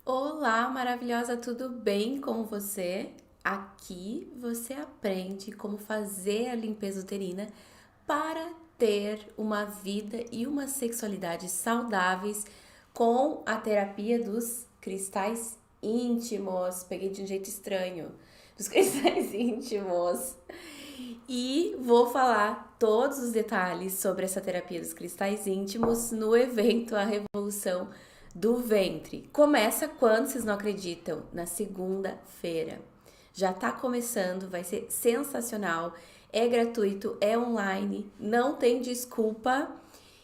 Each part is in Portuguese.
Olá, maravilhosa, tudo bem com você? Aqui você aprende como fazer a limpeza uterina para ter uma vida e uma sexualidade saudáveis com a terapia dos cristais íntimos. Peguei de um jeito estranho. Dos cristais íntimos. E vou falar todos os detalhes sobre essa terapia dos cristais íntimos no evento A Revolução do Ventre. Começa quando vocês não acreditam? Na segunda-feira. Já tá começando, vai ser sensacional. É gratuito, é online, não tem desculpa.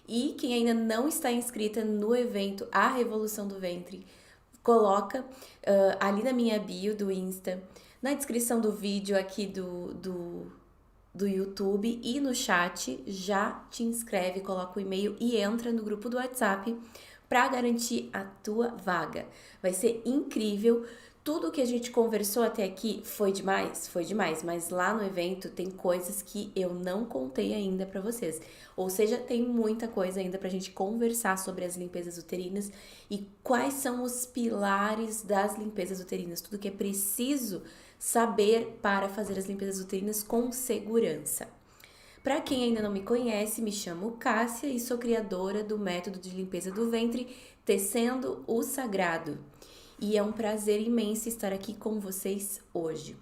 E quem ainda não está inscrita no evento A Revolução do Ventre, coloca ali na minha bio do Insta, na descrição do vídeo aqui do YouTube e no chat, já te inscreve, coloca o e-mail e entra no grupo do WhatsApp para garantir a tua vaga. Vai ser incrível. Tudo que a gente conversou até aqui foi demais, mas lá no evento tem coisas que eu não contei ainda para vocês. Ou seja, tem muita coisa ainda pra gente conversar sobre as limpezas uterinas e quais são os pilares das limpezas uterinas, tudo que é preciso saber para fazer as limpezas uterinas com segurança. Para quem ainda não me conhece, me chamo Cássia e sou criadora do método de limpeza do ventre Tecendo o Sagrado. E é um prazer imenso estar aqui com vocês hoje.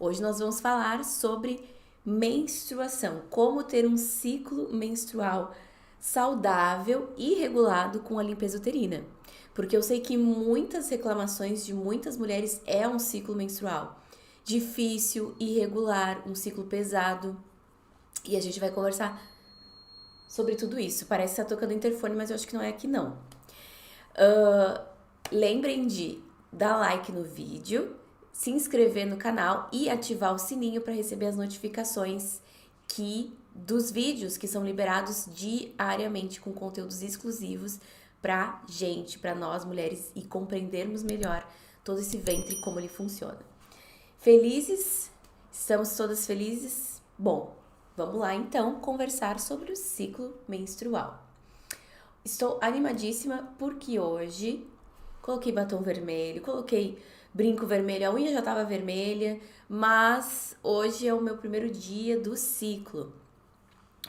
Hoje nós vamos falar sobre menstruação, como ter um ciclo menstrual saudável e regulado com a limpeza uterina. Porque eu sei que muitas reclamações de muitas mulheres é um ciclo menstrual difícil, irregular, um ciclo pesado. E a gente vai conversar sobre tudo isso. Parece que tá tocando interfone, mas eu acho que não é aqui não. Lembrem de dar like no vídeo, se inscrever no canal e ativar o sininho para receber as notificações dos vídeos que são liberados diariamente com conteúdos exclusivos pra gente, pra nós mulheres e compreendermos melhor todo esse ventre e como ele funciona. Felizes? Estamos todas felizes? Bom, vamos lá então conversar sobre o ciclo menstrual. Estou animadíssima porque hoje coloquei batom vermelho, coloquei brinco vermelho, a unha já estava vermelha, mas hoje é o meu primeiro dia do ciclo.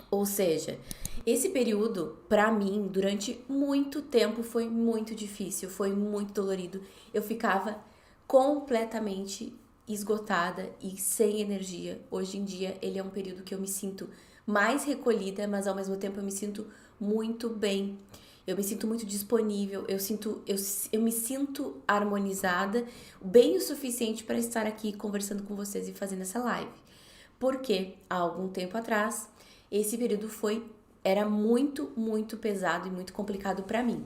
Ou seja, esse período, pra mim, durante muito tempo foi muito difícil, foi muito dolorido. Eu ficava completamente esgotada e sem energia. Hoje em dia, ele é um período que eu me sinto mais recolhida, mas ao mesmo tempo eu me sinto muito bem. Eu me sinto muito disponível, eu me sinto harmonizada, bem o suficiente para estar aqui conversando com vocês e fazendo essa live. Porque há algum tempo atrás, esse período era muito, muito pesado e muito complicado para mim.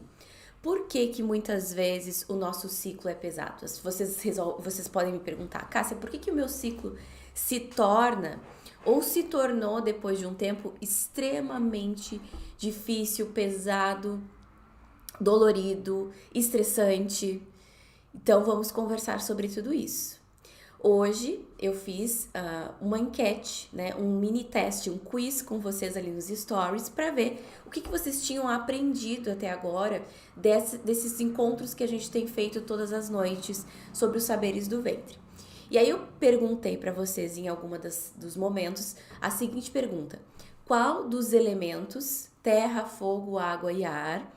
Por que que muitas vezes o nosso ciclo é pesado? Vocês podem me perguntar, Cássia, por que que o meu ciclo se torna ou se tornou depois de um tempo extremamente difícil, pesado, dolorido, estressante? Então vamos conversar sobre tudo isso. Hoje eu fiz uma enquete, né, um mini teste, um quiz com vocês ali nos stories para ver o que vocês tinham aprendido até agora desses encontros que a gente tem feito todas as noites sobre os saberes do ventre. E aí eu perguntei para vocês em alguma dos momentos a seguinte pergunta: qual dos elementos terra, fogo, água e ar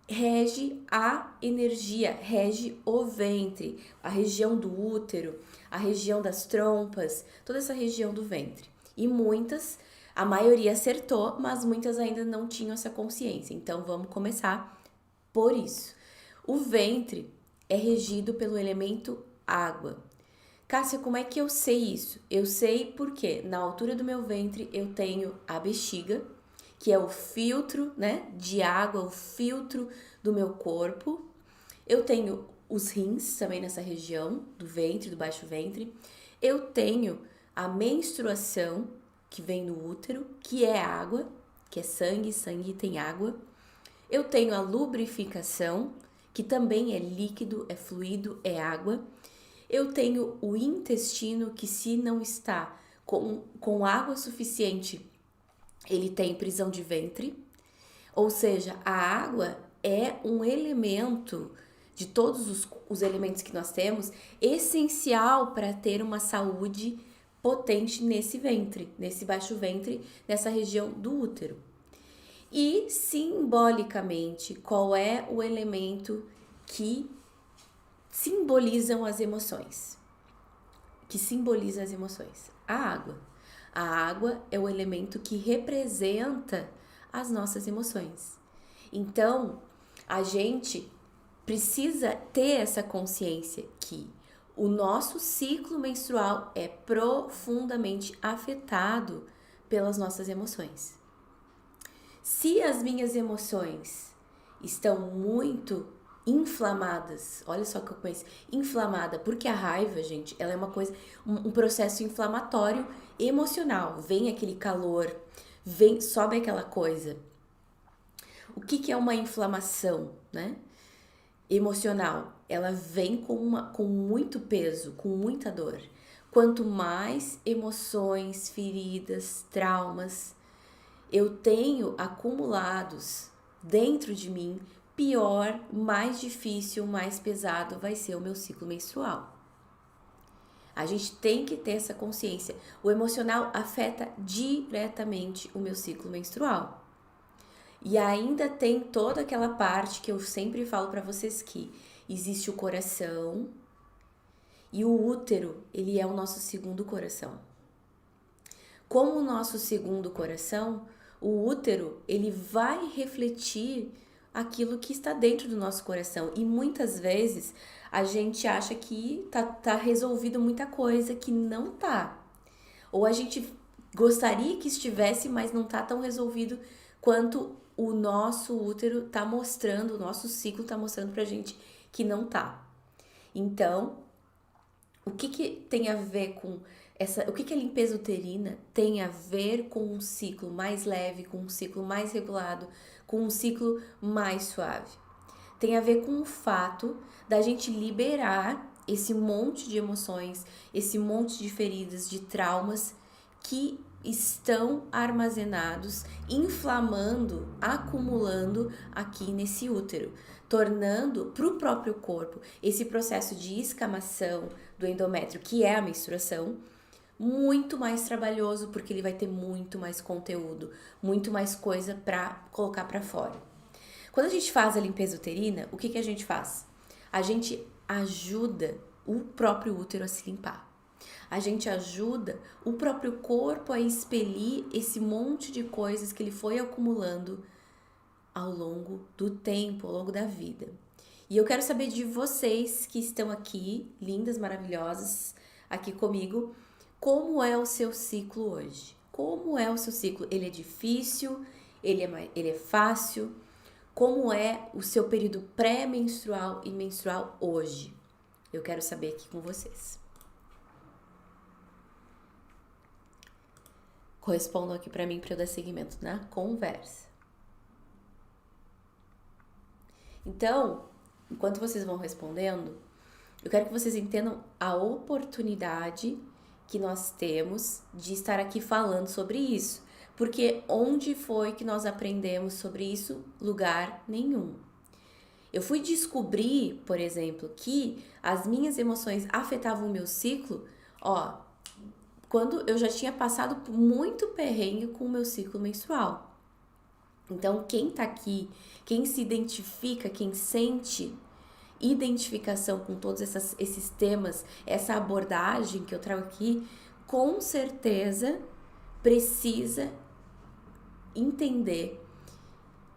rege a energia, rege o ventre, a região do útero, a região das trompas, toda essa região do ventre. E a maioria acertou, mas muitas ainda não tinham essa consciência. Então vamos começar por isso. O ventre é regido pelo elemento água. Cássia, como é que eu sei isso? Eu sei porque na altura do meu ventre eu tenho a bexiga, que é o filtro, né, de água, o filtro do meu corpo. Eu tenho os rins também nessa região do ventre, do baixo ventre. Eu tenho a menstruação, que vem no útero, que é água, que é sangue, sangue tem água. Eu tenho a lubrificação, que também é líquido, é fluido, é água. Eu tenho o intestino, que se não está com água suficiente, ele tem prisão de ventre, ou seja, a água é um elemento de todos os elementos que nós temos, essencial para ter uma saúde potente nesse ventre, nesse baixo ventre, nessa região do útero. E simbolicamente, qual é o elemento que simbolizam as emoções? Que simboliza as emoções? A água. A água é o elemento que representa as nossas emoções. Então, a gente precisa ter essa consciência que o nosso ciclo menstrual é profundamente afetado pelas nossas emoções. Se as minhas emoções estão muito inflamadas, olha só que eu conheço, inflamada, porque a raiva, gente, ela é uma coisa, um processo inflamatório emocional. Vem aquele calor, sobe aquela coisa. O que é uma inflamação, né? Emocional? Ela vem com muito peso, com muita dor. Quanto mais emoções, feridas, traumas eu tenho acumulados dentro de mim, pior, mais difícil, mais pesado vai ser o meu ciclo menstrual. A gente tem que ter essa consciência. O emocional afeta diretamente o meu ciclo menstrual. E ainda tem toda aquela parte que eu sempre falo para vocês que existe o coração e o útero, ele é o nosso segundo coração. Como o nosso segundo coração, o útero, ele vai refletir aquilo que está dentro do nosso coração. E muitas vezes a gente acha que tá resolvido muita coisa que não tá. Ou a gente gostaria que estivesse, mas não tá tão resolvido quanto o nosso útero tá mostrando, o nosso ciclo tá mostrando pra gente que não tá. Então, o que tem a ver com o que a limpeza uterina tem a ver com um ciclo mais leve, com um ciclo mais regulado, com um ciclo mais suave? Tem a ver com o fato da gente liberar esse monte de emoções, esse monte de feridas, de traumas que estão armazenados, inflamando, acumulando aqui nesse útero, tornando para o próprio corpo esse processo de escamação do endométrio, que é a menstruação, muito mais trabalhoso, porque ele vai ter muito mais conteúdo, muito mais coisa para colocar para fora. Quando a gente faz a limpeza uterina, o que a gente faz? A gente ajuda o próprio útero a se limpar. A gente ajuda o próprio corpo a expelir esse monte de coisas que ele foi acumulando ao longo do tempo, ao longo da vida. E eu quero saber de vocês que estão aqui, lindas, maravilhosas, aqui comigo, como é o seu ciclo hoje? Como é o seu ciclo? Ele é difícil? Ele é fácil? Como é o seu período pré-menstrual e menstrual hoje? Eu quero saber aqui com vocês. Correspondam aqui para mim para eu dar seguimento na conversa. Então, enquanto vocês vão respondendo, eu quero que vocês entendam a oportunidade que nós temos de estar aqui falando sobre isso. Porque onde foi que nós aprendemos sobre isso? Lugar nenhum. Eu fui descobrir, por exemplo, que as minhas emoções afetavam o meu ciclo, quando eu já tinha passado por muito perrengue com o meu ciclo menstrual. Então, quem tá aqui, quem se identifica, quem sente identificação com todos esses temas, essa abordagem que eu trago aqui, com certeza precisa entender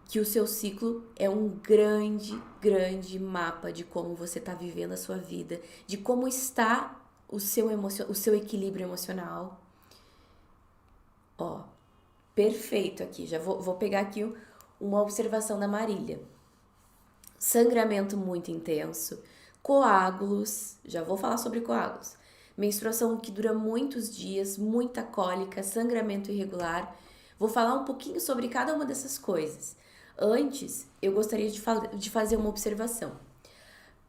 que o seu ciclo é um grande, grande mapa de como você está vivendo a sua vida, de como está o seu equilíbrio emocional. Perfeito aqui. Já vou pegar aqui uma observação da Marília. Sangramento muito intenso, coágulos, já vou falar sobre coágulos, menstruação que dura muitos dias, muita cólica, sangramento irregular. Vou falar um pouquinho sobre cada uma dessas coisas. Antes, eu gostaria de fazer uma observação.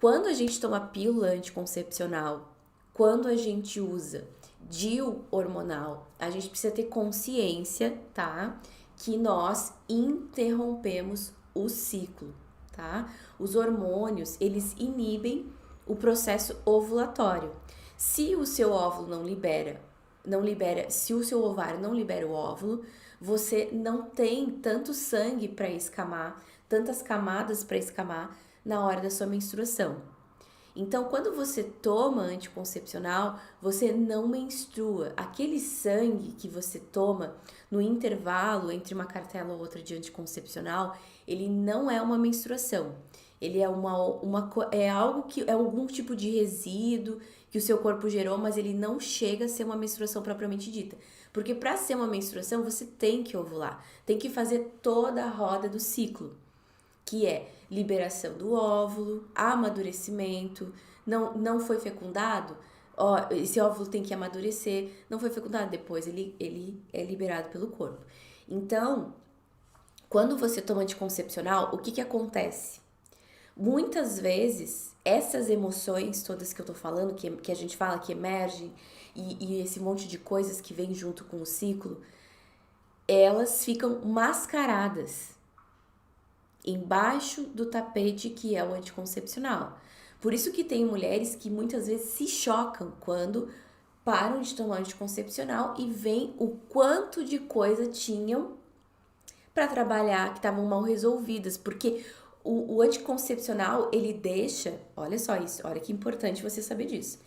Quando a gente toma pílula anticoncepcional, quando a gente usa DIU hormonal, a gente precisa ter consciência, tá? Que nós interrompemos o ciclo. tá? Os hormônios, eles inibem o processo ovulatório. Se o seu óvulo não libera, se o seu ovário não libera o óvulo, você não tem tanto sangue para escamar, tantas camadas para escamar na hora da sua menstruação. Então, quando você toma anticoncepcional, você não menstrua. Aquele sangue que você toma no intervalo entre uma cartela ou outra de anticoncepcional, ele não é uma menstruação. Ele é é algo que é algum tipo de resíduo que o seu corpo gerou, mas ele não chega a ser uma menstruação propriamente dita. Porque para ser uma menstruação, você tem que ovular, tem que fazer toda a roda do ciclo, que é liberação do óvulo, amadurecimento, não foi fecundado, ó, esse óvulo tem que amadurecer, não foi fecundado, depois ele é liberado pelo corpo. Então, quando você toma anticoncepcional, o que acontece? Muitas vezes, essas emoções todas que eu tô falando, que a gente fala que emergem, e esse monte de coisas que vem junto com o ciclo, elas ficam mascaradas embaixo do tapete que é o anticoncepcional. Por isso que tem mulheres que muitas vezes se chocam quando param de tomar anticoncepcional e veem o quanto de coisa tinham para trabalhar, que estavam mal resolvidas, porque o anticoncepcional, ele deixa, olha só isso, olha que importante você saber disso.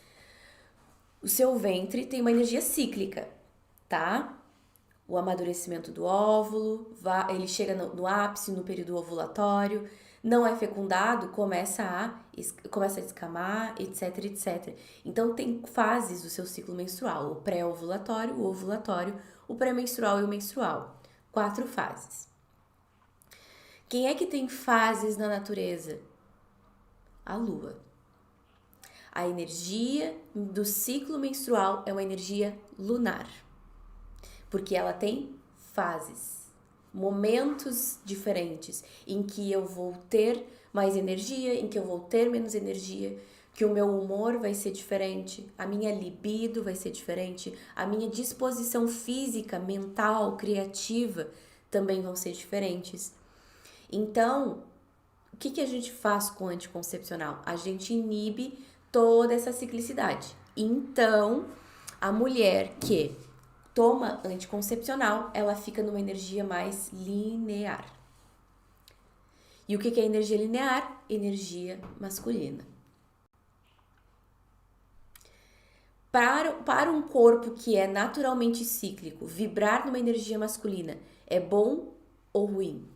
O seu ventre tem uma energia cíclica, tá? O amadurecimento do óvulo, ele chega no ápice, no período ovulatório, não é fecundado, começa a descamar, etc, etc. Então, tem fases do seu ciclo menstrual, o pré-ovulatório, o ovulatório, o pré-menstrual e o menstrual. 4 fases. Quem é que tem fases na natureza? A Lua. A energia do ciclo menstrual é uma energia lunar, porque ela tem fases, momentos diferentes em que eu vou ter mais energia, em que eu vou ter menos energia, que o meu humor vai ser diferente, a minha libido vai ser diferente, a minha disposição física, mental, criativa também vão ser diferentes. Então, o que a gente faz com o anticoncepcional? A gente inibe toda essa ciclicidade. Então, a mulher que toma anticoncepcional, ela fica numa energia mais linear. E o que é energia linear? Energia masculina. Para um corpo que é naturalmente cíclico, vibrar numa energia masculina é bom ou ruim?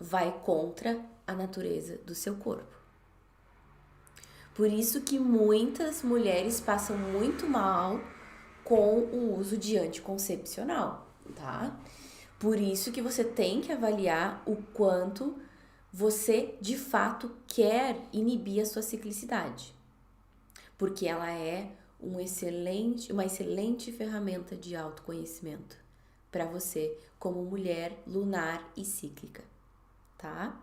Vai contra a natureza do seu corpo. Por isso que muitas mulheres passam muito mal com o uso de anticoncepcional, tá? Por isso que você tem que avaliar o quanto você de fato quer inibir a sua ciclicidade. Porque ela é uma excelente ferramenta de autoconhecimento para você como mulher lunar e cíclica, tá?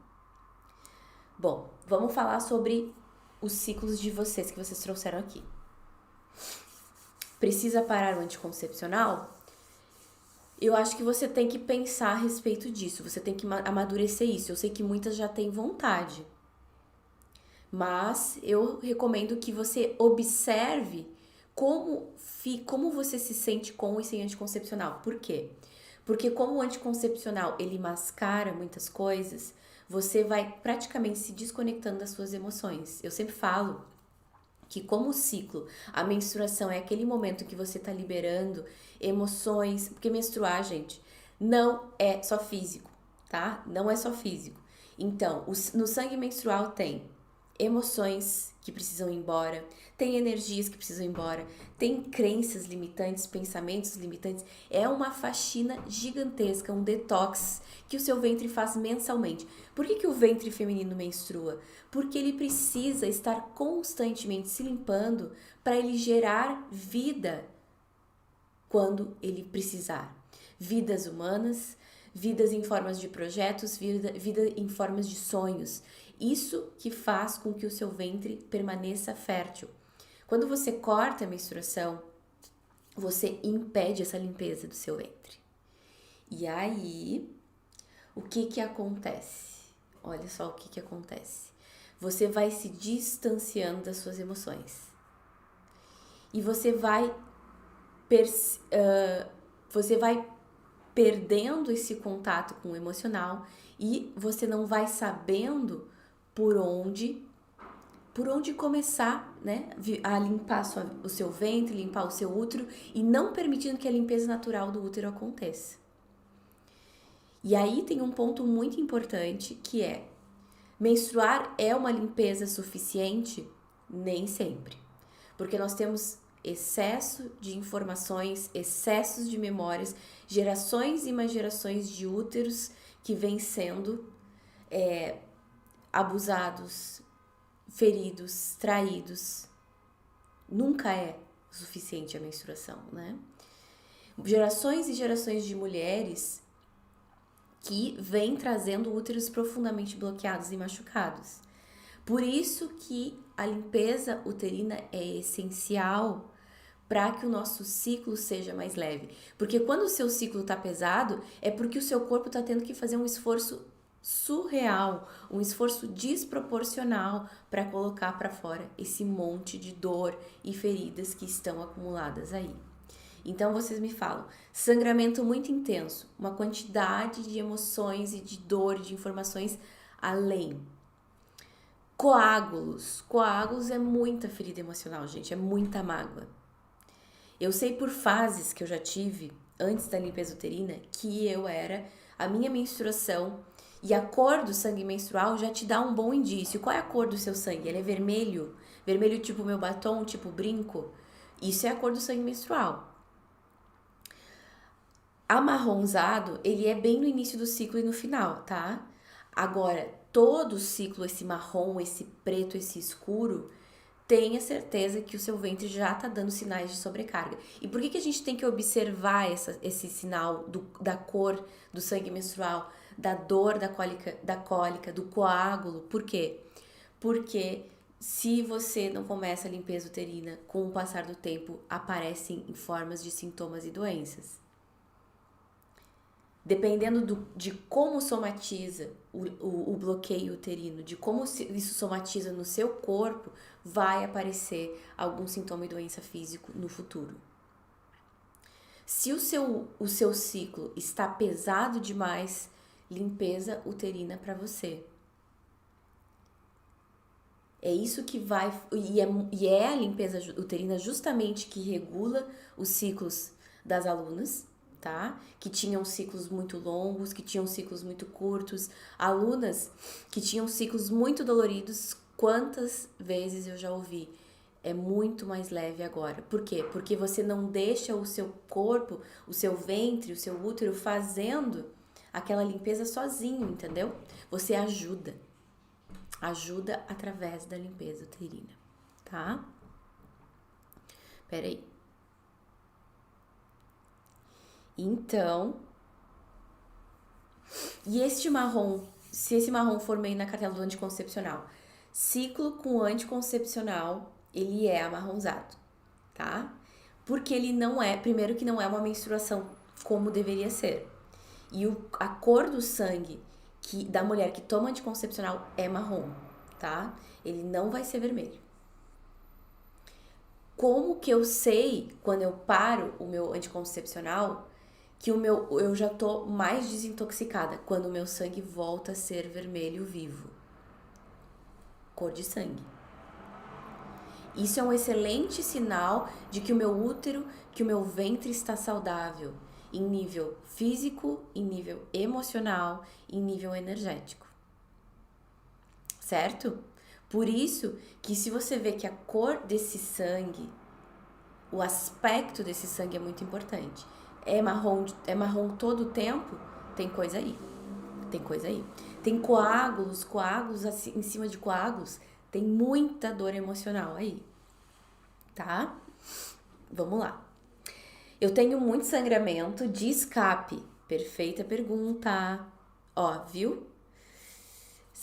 Bom, vamos falar sobre os ciclos de vocês que vocês trouxeram aqui. Precisa parar o anticoncepcional? Eu acho que você tem que pensar a respeito disso, você tem que amadurecer isso. Eu sei que muitas já têm vontade, mas eu recomendo que você observe como você se sente com e sem anticoncepcional. Por quê? Porque como o anticoncepcional, ele mascara muitas coisas, você vai praticamente se desconectando das suas emoções. Eu sempre falo que como o ciclo, a menstruação é aquele momento que você tá liberando emoções, porque menstruar, gente, não é só físico, tá? Não é só físico. Então, no sangue menstrual tem emoções que precisam ir embora, tem energias que precisam ir embora, tem crenças limitantes, pensamentos limitantes. É uma faxina gigantesca, um detox que o seu ventre faz mensalmente. Por que o ventre feminino menstrua? Porque ele precisa estar constantemente se limpando para ele gerar vida quando ele precisar. Vidas humanas, vidas em formas de projetos, vida em formas de sonhos. Isso que faz com que o seu ventre permaneça fértil. Quando você corta a menstruação, você impede essa limpeza do seu ventre. E aí, o que que acontece? Olha só o que que acontece. Você vai se distanciando das suas emoções. E você vai perdendo esse contato com o emocional e você não vai sabendo por onde começar, né, a limpar o seu ventre, limpar o seu útero e não permitindo que a limpeza natural do útero aconteça. E aí tem um ponto muito importante que é: menstruar é uma limpeza suficiente? Nem sempre. Porque nós temos excesso de informações, excessos de memórias, gerações e mais gerações de úteros que vêm sendo abusados, feridos, traídos. Nunca é o suficiente a menstruação, né? Gerações e gerações de mulheres que vêm trazendo úteros profundamente bloqueados e machucados. Por isso que a limpeza uterina é essencial para que o nosso ciclo seja mais leve. Porque quando o seu ciclo está pesado, é porque o seu corpo está tendo que fazer um esforço surreal, um esforço desproporcional para colocar para fora esse monte de dor e feridas que estão acumuladas aí. Então vocês me falam, sangramento muito intenso, uma quantidade de emoções e de dor, de informações além. Coágulos é muita ferida emocional, gente, é muita mágoa. Eu sei por fases que eu já tive antes da limpeza uterina que a minha menstruação e a cor do sangue menstrual já te dá um bom indício. Qual é a cor do seu sangue? Ele é vermelho? Vermelho tipo meu batom, tipo brinco? Isso é a cor do sangue menstrual. Amarronzado, ele é bem no início do ciclo e no final, tá? Agora, todo o ciclo, esse marrom, esse preto, esse escuro, tenha certeza que o seu ventre já tá dando sinais de sobrecarga. E por que a gente tem que observar esse sinal da cor do sangue menstrual, da dor da cólica, do coágulo? Por quê? Porque se você não começa a limpeza uterina, com o passar do tempo, aparecem em formas de sintomas e doenças. Dependendo de como somatiza o bloqueio uterino, de como isso somatiza no seu corpo, vai aparecer algum sintoma e doença físico no futuro. Se o seu ciclo está pesado demais, limpeza uterina para você. É isso que vai... E é a limpeza uterina justamente que regula os ciclos das alunas, tá? Que tinham ciclos muito longos, que tinham ciclos muito curtos. Alunas que tinham ciclos muito doloridos, quantas vezes eu já ouvi? É muito mais leve agora. Por quê? Porque você não deixa o seu corpo, o seu ventre, o seu útero fazendo aquela limpeza sozinho, entendeu? Você ajuda através da limpeza uterina, tá? Peraí. Então, e este marrom, se esse marrom for meio na cartela do anticoncepcional, ciclo com anticoncepcional, ele é amarronzado, tá? Porque ele não é, primeiro que não é uma menstruação como deveria ser. E a cor do sangue da mulher que toma anticoncepcional é marrom, tá? Ele não vai ser vermelho. Como que eu sei, quando eu paro o meu anticoncepcional, que eu já tô mais desintoxicada? Quando o meu sangue volta a ser vermelho vivo. Cor de sangue. Isso é um excelente sinal de que o meu útero, que o meu ventre está saudável, em nível físico, em nível emocional, em nível energético. Certo? Por isso que se você vê que a cor desse sangue, o aspecto desse sangue é muito importante. É marrom todo o tempo, tem coisa aí. Tem coágulos assim, em cima de coágulos, tem muita dor emocional aí. Tá? Vamos lá. Eu tenho muito sangramento de escape. Perfeita pergunta. Ó, viu?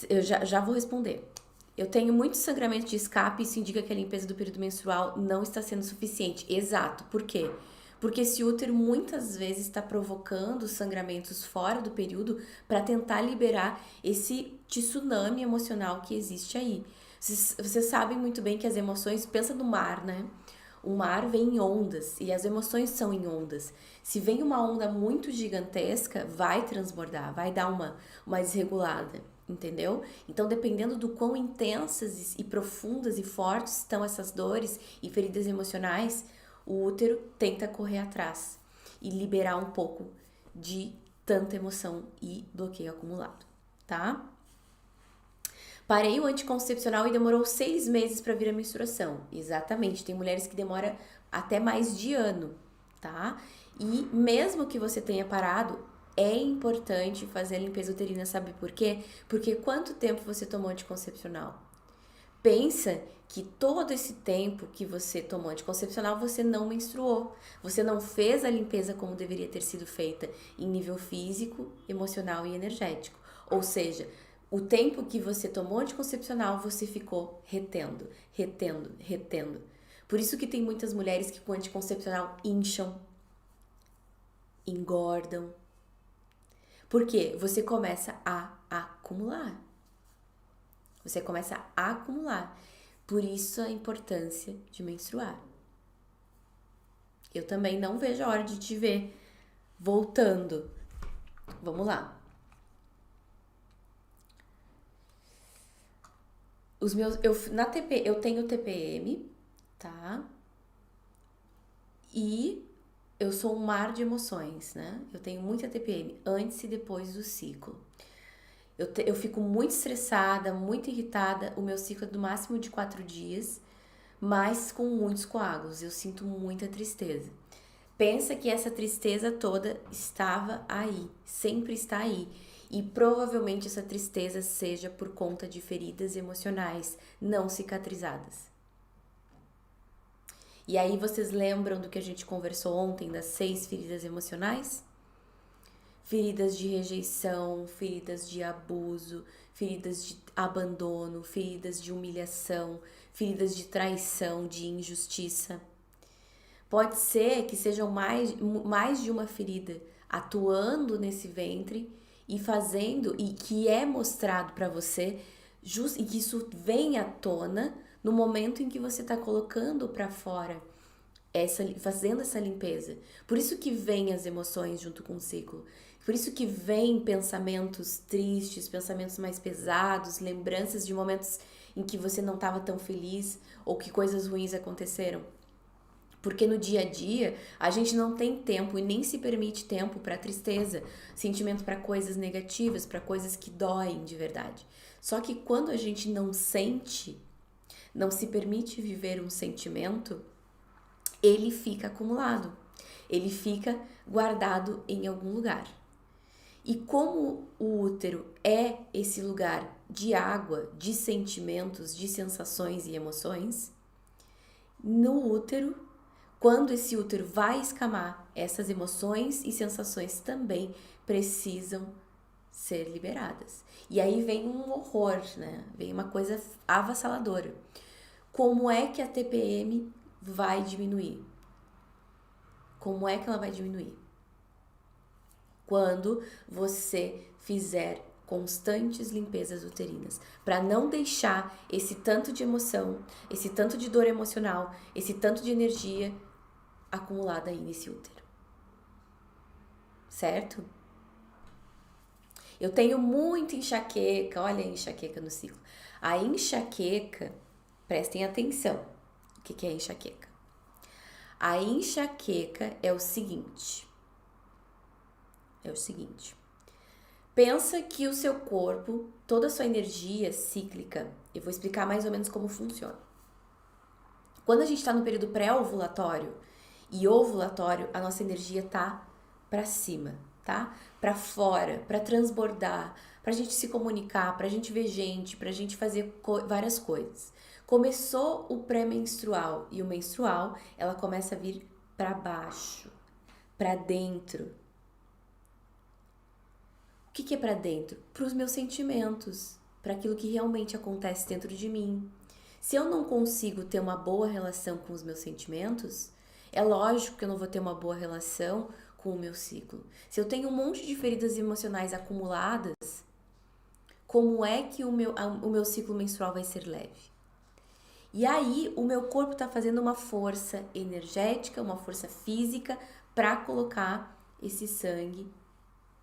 Eu já vou responder. Eu tenho muito sangramento de escape, isso indica que a limpeza do período menstrual não está sendo suficiente. Exato. Por quê? Porque esse útero muitas vezes está provocando sangramentos fora do período para tentar liberar esse tsunami emocional que existe aí. Vocês sabem muito bem que as emoções, pensa no mar, né? O mar vem em ondas e as emoções são em ondas. Se vem uma onda muito gigantesca, vai transbordar, vai dar uma desregulada, entendeu? Então, dependendo do quão intensas e profundas e fortes estão essas dores e feridas emocionais, o útero tenta correr atrás e liberar um pouco de tanta emoção e bloqueio acumulado, tá? Parei o anticoncepcional e demorou 6 meses para vir a menstruação. Exatamente, tem mulheres que demoram até mais de ano, tá? E mesmo que você tenha parado, é importante fazer a limpeza uterina, sabe por quê? Porque quanto tempo você tomou anticoncepcional? Pensa que todo esse tempo que você tomou anticoncepcional, você não menstruou. Você não fez a limpeza como deveria ter sido feita em nível físico, emocional e energético. Ou seja, o tempo que você tomou anticoncepcional, você ficou retendo, retendo, retendo. Por isso que tem muitas mulheres que com anticoncepcional incham, engordam. Por quê? Você começa a acumular. Você começa a acumular. Por isso a importância de menstruar. Eu também não vejo a hora de te ver voltando. Vamos lá. Eu tenho TPM, tá? E eu sou um mar de emoções, né? Eu tenho muita TPM antes e depois do ciclo. Eu fico muito estressada, muito irritada. O meu ciclo é do máximo de 4 dias, mas com muitos coágulos. Eu sinto muita tristeza. Pensa que essa tristeza toda estava aí, sempre está aí. E provavelmente essa tristeza seja por conta de feridas emocionais não cicatrizadas. E aí vocês lembram do que a gente conversou ontem das 6 feridas emocionais? Feridas de rejeição, feridas de abuso, feridas de abandono, feridas de humilhação, feridas de traição, de injustiça. Pode ser que sejam mais de uma ferida atuando nesse ventre e fazendo, e que é mostrado para você, e que isso vem à tona no momento em que você está colocando para fora, fazendo essa limpeza. Por isso que vem as emoções junto com o ciclo. Por isso que vem pensamentos tristes, pensamentos mais pesados, lembranças de momentos em que você não estava tão feliz ou que coisas ruins aconteceram. Porque no dia a dia a gente não tem tempo e nem se permite tempo para tristeza, sentimento para coisas negativas, para coisas que doem de verdade. Só que quando a gente não sente, não se permite viver um sentimento, ele fica acumulado, ele fica guardado em algum lugar. E como o útero é esse lugar de água, de sentimentos, de sensações e emoções, no útero, quando esse útero vai escamar, essas emoções e sensações também precisam ser liberadas. E aí vem um horror, né? Vem uma coisa avassaladora. Como é que a TPM vai diminuir? Como é que ela vai diminuir? Quando você fizer constantes limpezas uterinas, para não deixar esse tanto de emoção, esse tanto de dor emocional, esse tanto de energia acumulada aí nesse útero. Certo? Eu tenho muita enxaqueca, olha a enxaqueca no ciclo. A enxaqueca, prestem atenção, o que é enxaqueca? A enxaqueca é o seguinte, pensa que o seu corpo, toda a sua energia cíclica, eu vou explicar mais ou menos como funciona. Quando a gente está no período pré-ovulatório e ovulatório, a nossa energia tá para cima, tá? Para fora, para transbordar, pra gente se comunicar, pra gente ver gente, pra gente fazer várias coisas. Começou o pré-menstrual e o menstrual, ela começa a vir para baixo, para dentro. O que é para dentro? Para os meus sentimentos, para aquilo que realmente acontece dentro de mim. Se eu não consigo ter uma boa relação com os meus sentimentos, É lógico que eu não vou ter uma boa relação com o meu ciclo. Se eu tenho um monte de feridas emocionais acumuladas, como é que o meu ciclo menstrual vai ser leve? E aí o meu corpo está fazendo uma força energética, uma força física para colocar esse sangue,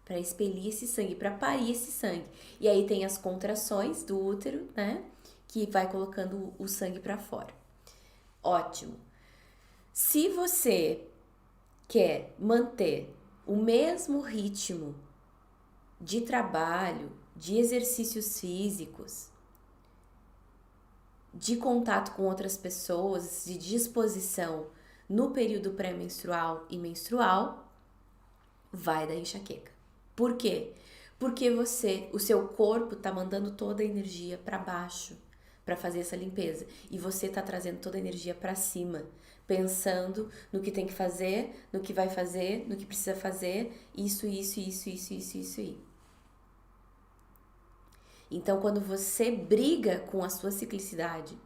para expelir esse sangue, para parir esse sangue. E aí tem as contrações do útero, né? Que vai colocando o sangue para fora. Ótimo. Se você quer manter o mesmo ritmo de trabalho, de exercícios físicos, de contato com outras pessoas, de disposição no período pré-menstrual e menstrual, vai dar enxaqueca. Por quê? Porque o seu corpo tá mandando toda a energia para baixo para fazer essa limpeza e você tá trazendo toda a energia para cima, pensando no que tem que fazer, no que vai fazer, no que precisa fazer, isso. Então, quando você briga com a sua ciclicidade,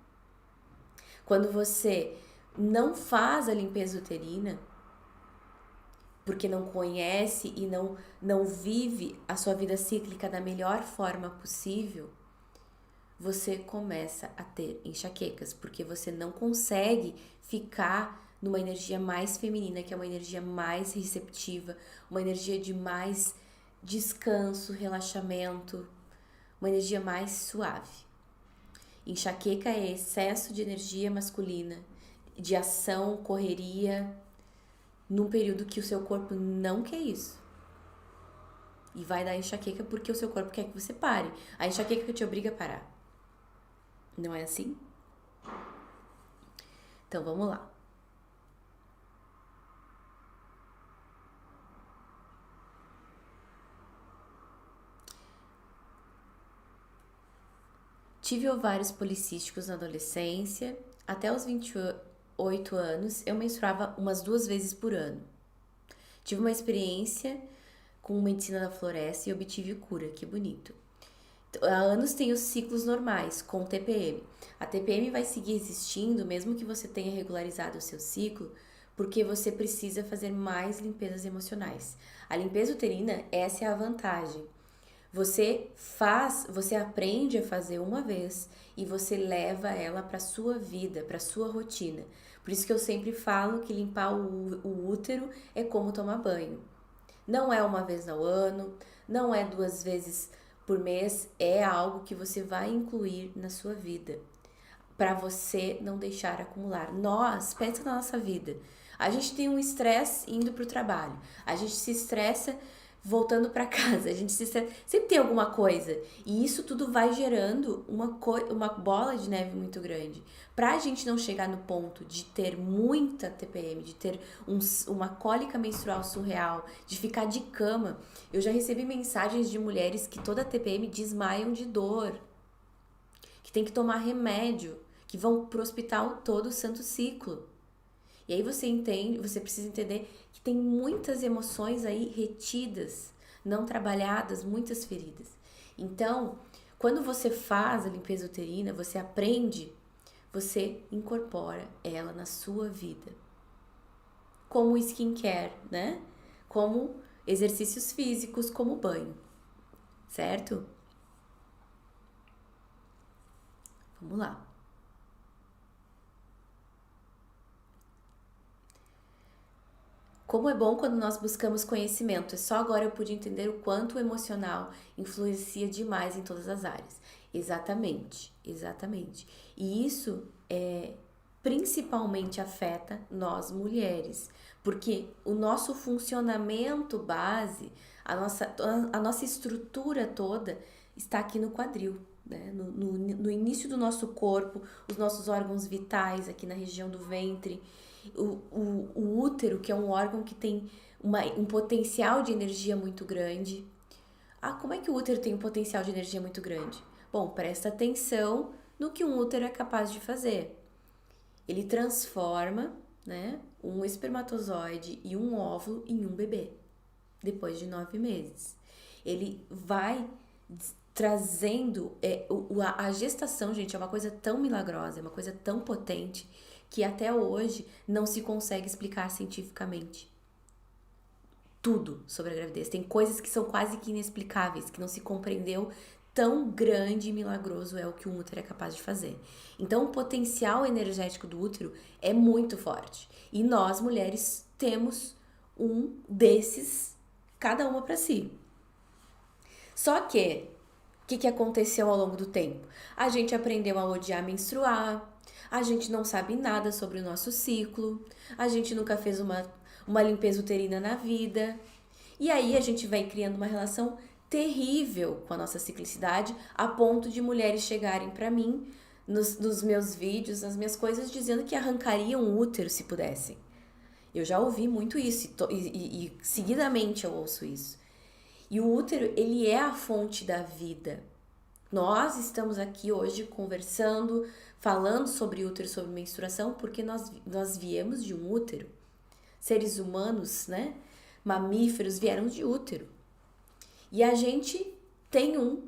quando você não faz a limpeza uterina, porque não conhece e não vive a sua vida cíclica da melhor forma possível, você começa a ter enxaquecas, porque você não consegue ficar numa energia mais feminina, que é uma energia mais receptiva, uma energia de mais descanso, relaxamento, uma energia mais suave. Enxaqueca é excesso de energia masculina, de ação, correria, num período que o seu corpo não quer isso. E vai dar enxaqueca porque o seu corpo quer que você pare. A enxaqueca te obriga a parar. Não é assim? Então vamos lá. Tive ovários policísticos na adolescência. Até os 28 anos, eu menstruava umas 2 vezes por ano. Tive uma experiência com medicina da floresta e obtive cura. Que bonito. Há anos tenho ciclos normais, com TPM. A TPM vai seguir existindo, mesmo que você tenha regularizado o seu ciclo, porque você precisa fazer mais limpezas emocionais. A limpeza uterina, essa é a vantagem. Você aprende a fazer uma vez e você leva ela para sua vida, para sua rotina. Por isso que eu sempre falo que limpar o útero é como tomar banho. Não é uma vez ao ano, não é 2 vezes por mês, é algo que você vai incluir na sua vida, para você não deixar acumular. Pensa na nossa vida. A gente tem um estresse indo pro trabalho, a gente se estressa voltando para casa, a gente se estressa, sempre tem alguma coisa, e isso tudo vai gerando uma bola de neve muito grande. Pra gente não chegar no ponto de ter muita TPM, de ter uma cólica menstrual surreal, de ficar de cama, eu já recebi mensagens de mulheres que toda TPM desmaiam de dor, que tem que tomar remédio, que vão pro hospital todo o santo ciclo. E aí você precisa entender que tem muitas emoções aí retidas, não trabalhadas, muitas feridas. Então, quando você faz a limpeza uterina, você aprende, você incorpora ela na sua vida. Como skincare, né? Como exercícios físicos, como banho. Certo? Vamos lá. Como é bom quando nós buscamos conhecimento. É só agora eu pude entender o quanto o emocional influencia demais em todas as áreas. Exatamente. E isso principalmente afeta nós mulheres, porque o nosso funcionamento base, a nossa estrutura toda está aqui no quadril, né? No início do nosso corpo, os nossos órgãos vitais aqui na região do ventre. O útero, que é um órgão que tem um potencial de energia muito grande. Como é que o útero tem um potencial de energia muito grande? Bom, presta atenção no que um útero é capaz de fazer. Ele transforma, né, um espermatozoide e um óvulo em um bebê, depois de 9 meses. Ele vai trazendo... a gestação, gente, é uma coisa tão milagrosa, é uma coisa tão potente, que até hoje não se consegue explicar cientificamente tudo sobre a gravidez. Tem coisas que são quase que inexplicáveis, que não se compreendeu. Tão grande e milagroso é o que o útero é capaz de fazer. Então, o potencial energético do útero é muito forte. E nós, mulheres, temos um desses, cada uma para si. Só que, o que aconteceu ao longo do tempo? A gente aprendeu a odiar menstruar, a gente não sabe nada sobre o nosso ciclo, a gente nunca fez uma limpeza uterina na vida. E aí a gente vai criando uma relação terrível com a nossa ciclicidade, a ponto de mulheres chegarem para mim nos meus vídeos, nas minhas coisas, dizendo que arrancariam o útero se pudessem. Eu já ouvi muito isso e seguidamente eu ouço isso. E o útero, ele é a fonte da vida. Nós estamos aqui hoje conversando, falando sobre útero, sobre menstruação, porque nós viemos de um útero. Seres humanos, né? Mamíferos vieram de útero. E a gente tem um,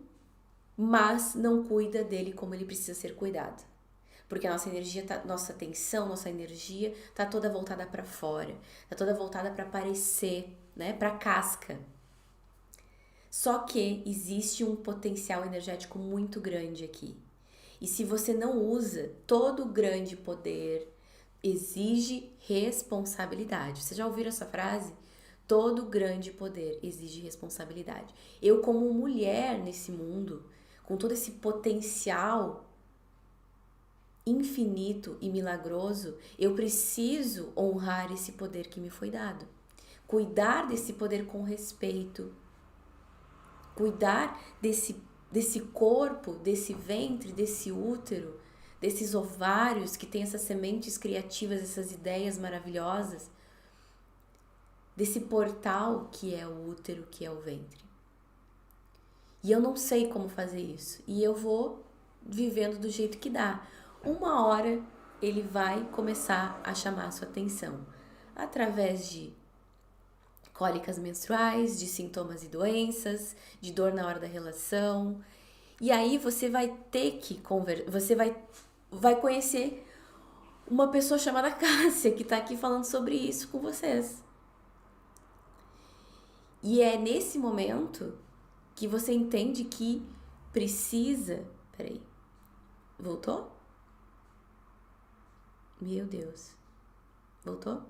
mas não cuida dele como ele precisa ser cuidado. Porque a nossa energia, nossa atenção, nossa energia tá toda voltada para fora, tá toda voltada para aparecer, né? Para casca. Só que existe um potencial energético muito grande aqui. E se você não usa, todo grande poder exige responsabilidade. Vocês já ouviram essa frase? Todo grande poder exige responsabilidade. Eu, como mulher nesse mundo, com todo esse potencial infinito e milagroso, eu preciso honrar esse poder que me foi dado. Cuidar desse poder com respeito. Cuidar desse corpo, desse ventre, desse útero, desses ovários que tem essas sementes criativas, essas ideias maravilhosas, desse portal que é o útero, que é o ventre. E eu não sei como fazer isso. E eu vou vivendo do jeito que dá. Uma hora ele vai começar a chamar a sua atenção através de cólicas menstruais, de sintomas e doenças, de dor na hora da relação. E aí você vai ter que você vai conhecer uma pessoa chamada Cássia, que tá aqui falando sobre isso com vocês. E é nesse momento que você entende que precisa... Peraí. Voltou? Meu Deus. Voltou?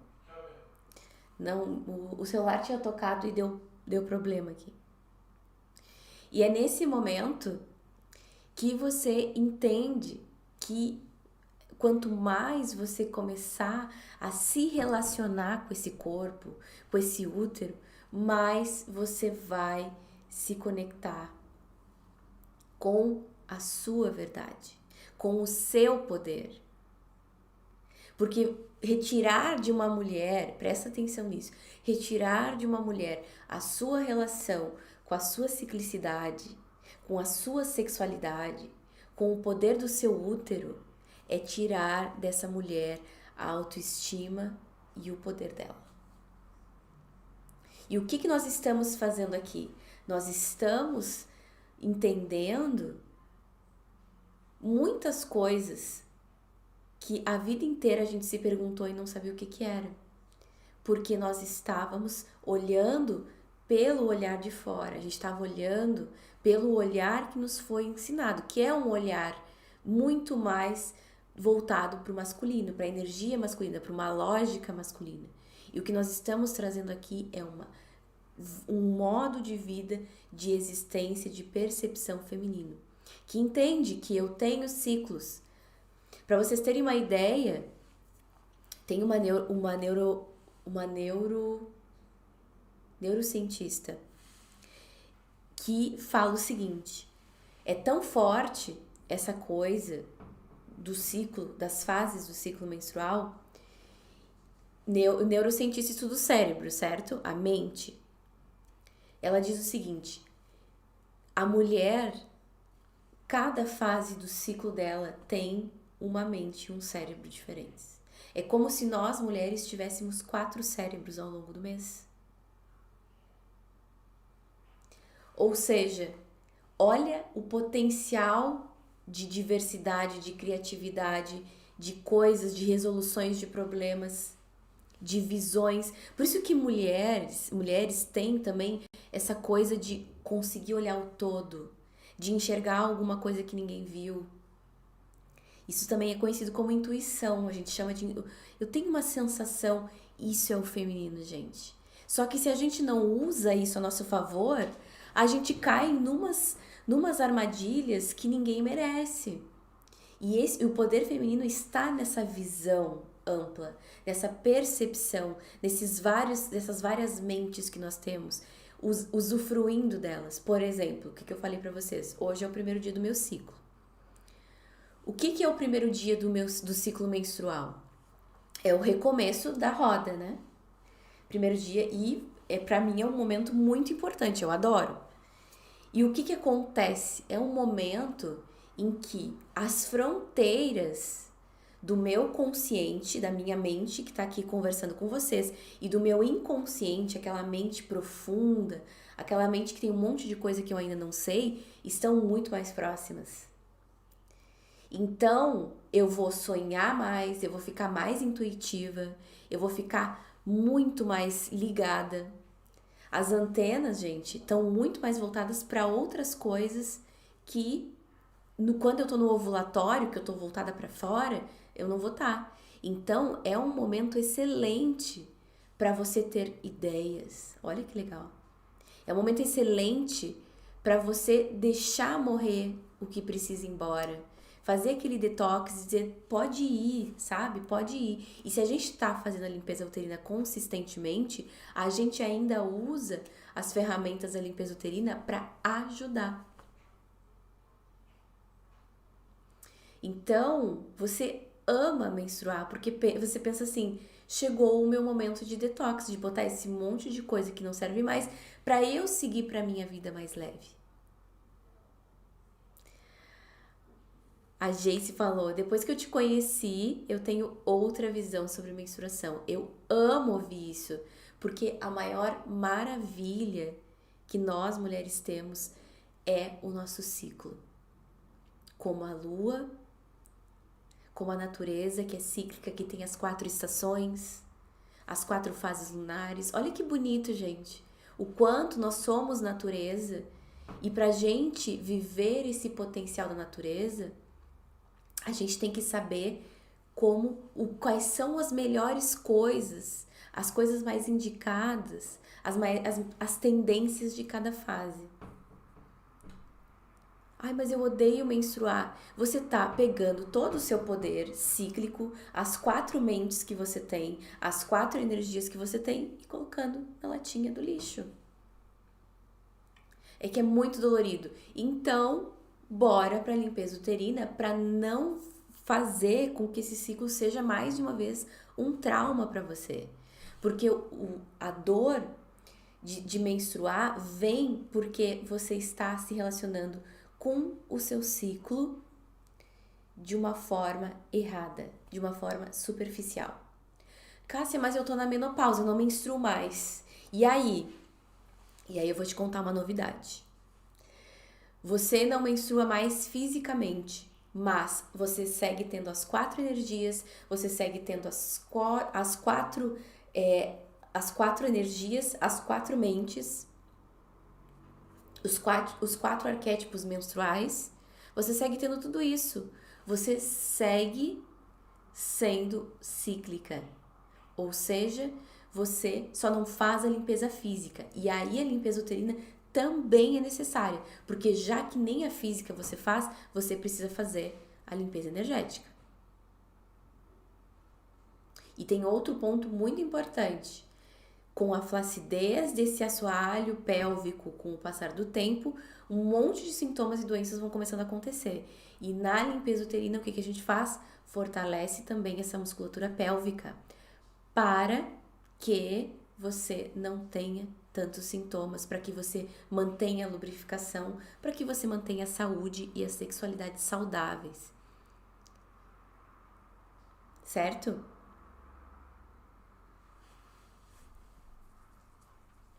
Não, o celular tinha tocado e deu problema aqui. E é nesse momento que você entende que quanto mais você começar a se relacionar com esse corpo, com esse útero, mais você vai se conectar com a sua verdade, com o seu poder. Porque retirar de uma mulher, presta atenção nisso, retirar de uma mulher a sua relação com a sua ciclicidade, com a sua sexualidade, com o poder do seu útero, é tirar dessa mulher a autoestima e o poder dela. E o que nós estamos fazendo aqui? Nós estamos entendendo muitas coisas que a vida inteira a gente se perguntou e não sabia o que era. Porque nós estávamos olhando pelo olhar de fora, a gente estava olhando pelo olhar que nos foi ensinado, que é um olhar muito mais voltado para o masculino, para a energia masculina, para uma lógica masculina. E o que nós estamos trazendo aqui é um modo de vida, de existência, de percepção feminino, que entende que eu tenho ciclos. Para vocês terem uma ideia, tem uma neurocientista que fala o seguinte: é tão forte essa coisa do ciclo, das fases do ciclo menstrual. Neurocientista estuda o cérebro, certo? A mente. Ela diz o seguinte: a mulher, cada fase do ciclo dela tem uma mente e um cérebro diferentes. É como se nós, mulheres, tivéssemos 4 cérebros ao longo do mês. Ou seja, olha o potencial de diversidade, de criatividade, de coisas, de resoluções de problemas, de visões. Por isso que mulheres têm também essa coisa de conseguir olhar o todo, de enxergar alguma coisa que ninguém viu. Isso também é conhecido como intuição, a gente chama de... Eu tenho uma sensação, isso é o feminino, gente. Só que se a gente não usa isso a nosso favor, a gente cai numas armadilhas que ninguém merece. E o poder feminino está nessa visão ampla, nessa percepção, dessas várias mentes que nós temos, usufruindo delas. Por exemplo, o que eu falei pra vocês? Hoje é o primeiro dia do meu ciclo. O que é o primeiro dia do ciclo menstrual? É o recomeço da roda, né? Primeiro dia, e pra mim é um momento muito importante, eu adoro. E o que acontece? É um momento em que as fronteiras do meu consciente, da minha mente que tá aqui conversando com vocês, e do meu inconsciente, aquela mente profunda, aquela mente que tem um monte de coisa que eu ainda não sei, estão muito mais próximas. Então, eu vou sonhar mais, eu vou ficar mais intuitiva, eu vou ficar muito mais ligada. As antenas, gente, estão muito mais voltadas para outras coisas que quando eu tô no ovulatório, que eu tô voltada para fora, eu não vou estar. Então, é um momento excelente para você ter ideias. Olha que legal. É um momento excelente para você deixar morrer o que precisa ir embora. Fazer aquele detox e dizer, pode ir, sabe? Pode ir. E se a gente tá fazendo a limpeza uterina consistentemente, a gente ainda usa as ferramentas da limpeza uterina para ajudar. Então, você ama menstruar, porque você pensa assim, chegou o meu momento de detox, de botar esse monte de coisa que não serve mais para eu seguir para minha vida mais leve. A Jace falou, depois que eu te conheci, eu tenho outra visão sobre menstruação. Eu amo ouvir isso, porque a maior maravilha que nós mulheres temos é o nosso ciclo. Como a lua, como a natureza, que é cíclica, que tem as 4 estações, as 4 fases lunares. Olha que bonito, gente. O quanto nós somos natureza, e pra gente viver esse potencial da natureza, a gente tem que saber quais são as melhores coisas, as coisas mais indicadas, as tendências de cada fase. Ai, mas eu odeio menstruar. Você tá pegando todo o seu poder cíclico, as 4 mentes que você tem, as 4 energias que você tem e colocando na latinha do lixo. É que é muito dolorido. Então, bora pra limpeza uterina pra não fazer com que esse ciclo seja mais de uma vez um trauma pra você. Porque a dor de menstruar vem porque você está se relacionando com o seu ciclo de uma forma errada, de uma forma superficial. Cássia, mas eu tô na menopausa, eu não menstruo mais. E aí? E aí eu vou te contar uma novidade. Você não menstrua mais fisicamente, mas você segue tendo as 4 energias, você segue tendo as 4 energias, as 4 mentes, os 4 arquétipos menstruais, você segue tendo tudo isso. Você segue sendo cíclica. Ou seja, você só não faz a limpeza física. E aí a limpeza uterina também é necessária. Porque já que nem a física você faz, você precisa fazer a limpeza energética. E tem outro ponto muito importante. Com a flacidez desse assoalho pélvico com o passar do tempo, um monte de sintomas e doenças vão começando a acontecer. E na limpeza uterina, o que a gente faz? Fortalece também essa musculatura pélvica para que você não tenha tantos sintomas, para que você mantenha a lubrificação, para que você mantenha a saúde e a sexualidade saudáveis. Certo?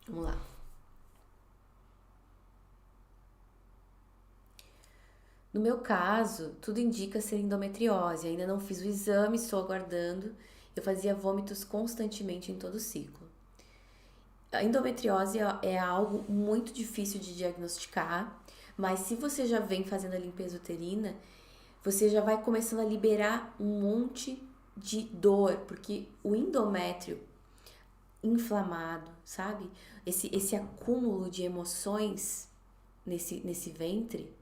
Vamos lá. No meu caso, tudo indica ser endometriose. Ainda não fiz o exame, estou aguardando. Eu fazia vômitos constantemente em todo o ciclo. A endometriose é algo muito difícil de diagnosticar, mas se você já vem fazendo a limpeza uterina, você já vai começando a liberar um monte de dor, porque o endométrio inflamado, sabe? Esse acúmulo de emoções nesse ventre,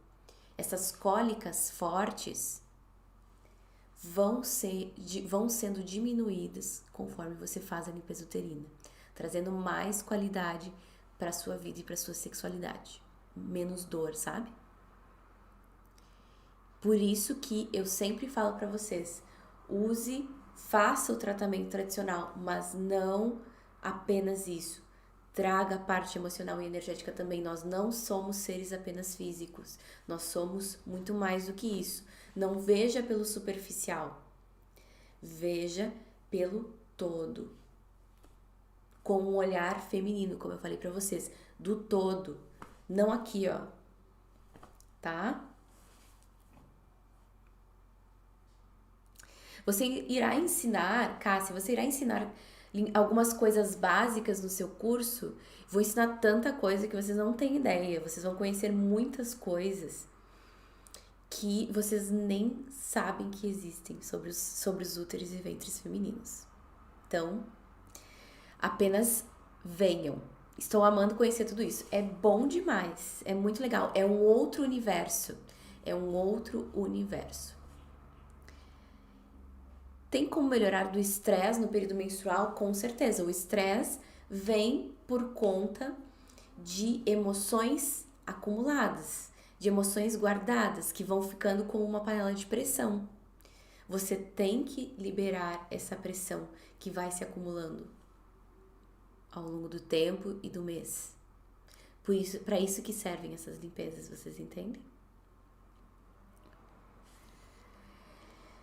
essas cólicas fortes vão sendo diminuídas conforme você faz a limpeza uterina, trazendo mais qualidade para sua vida e para sua sexualidade, menos dor, sabe? Por isso que eu sempre falo para vocês, faça o tratamento tradicional, mas não apenas isso. Traga a parte emocional e energética também. Nós não somos seres apenas físicos. Nós somos muito mais do que isso. Não veja pelo superficial. Veja pelo todo. Com um olhar feminino, como eu falei pra vocês. Do todo. Não aqui, ó. Tá? Você irá ensinar, Cássia, você irá ensinar algumas coisas básicas no seu curso. Vou ensinar tanta coisa que vocês não têm ideia. Vocês vão conhecer muitas coisas que vocês nem sabem que existem sobre os úteros e ventres femininos. Então, apenas venham. Estou amando conhecer tudo isso. É bom demais. É muito legal. É um outro universo. É um outro universo. Tem como melhorar do estresse no período menstrual? Com certeza. O estresse vem por conta de emoções acumuladas, de emoções guardadas, que vão ficando como uma panela de pressão. Você tem que liberar essa pressão que vai se acumulando ao longo do tempo e do mês. Para isso que servem essas limpezas, vocês entendem?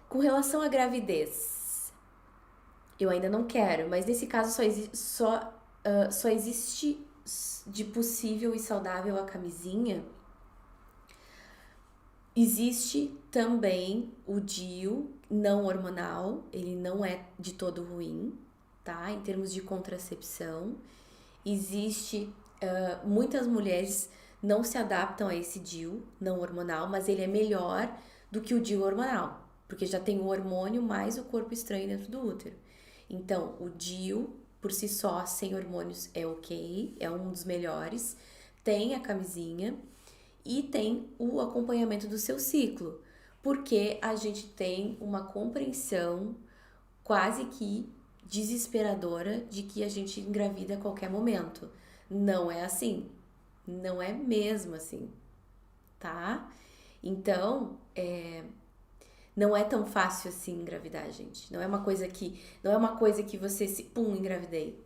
Com relação à gravidez, eu ainda não quero, mas nesse caso só existe de possível e saudável a camisinha. Existe também o DIU não hormonal, ele não é de todo ruim, tá? Em termos de contracepção, existe muitas mulheres não se adaptam a esse DIU não hormonal, mas ele é melhor do que o DIU hormonal, porque já tem o hormônio mais o corpo estranho dentro do útero. Então, o DIU por si só, sem hormônios, é ok, é um dos melhores. Tem a camisinha e tem o acompanhamento do seu ciclo, porque a gente tem uma compreensão quase que desesperadora de que a gente engravida a qualquer momento. Não é assim, não é mesmo assim, tá? Então, não é tão fácil assim engravidar, gente. Não é uma coisa que você engravidei.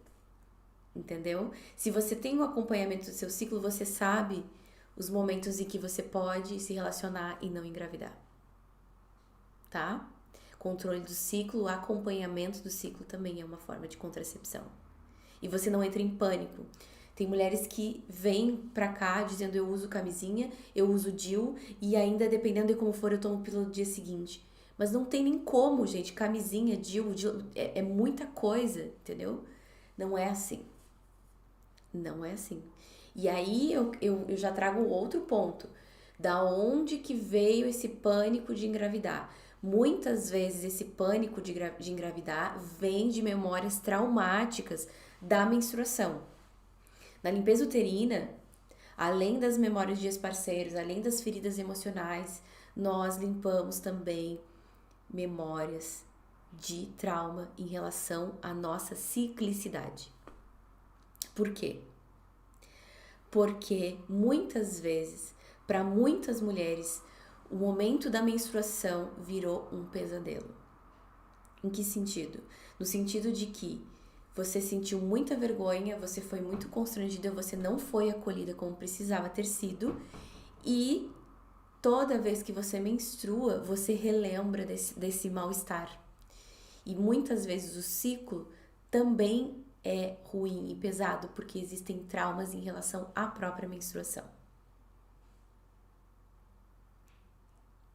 Entendeu? Se você tem um acompanhamento do seu ciclo, você sabe os momentos em que você pode se relacionar e não engravidar. Tá? Controle do ciclo, acompanhamento do ciclo também é uma forma de contracepção. E você não entra em pânico. Tem mulheres que vêm pra cá dizendo eu uso camisinha, eu uso DIU e ainda dependendo de como for eu tomo pílula no dia seguinte. Mas não tem nem como, gente. Camisinha, DIU é muita coisa, entendeu? Não é assim. Não é assim. E aí eu já trago outro ponto. Da onde que veio esse pânico de engravidar? Muitas vezes esse pânico de engravidar vem de memórias traumáticas da menstruação. Na limpeza uterina, além das memórias de ex-parceiros, além das feridas emocionais, nós limpamos também memórias de trauma em relação à nossa ciclicidade. Por quê? Porque muitas vezes, para muitas mulheres, o momento da menstruação virou um pesadelo. Em que sentido? No sentido de que você sentiu muita vergonha, você foi muito constrangida, você não foi acolhida como precisava ter sido e toda vez que você menstrua, você relembra desse mal-estar. E muitas vezes o ciclo também é ruim e pesado porque existem traumas em relação à própria menstruação.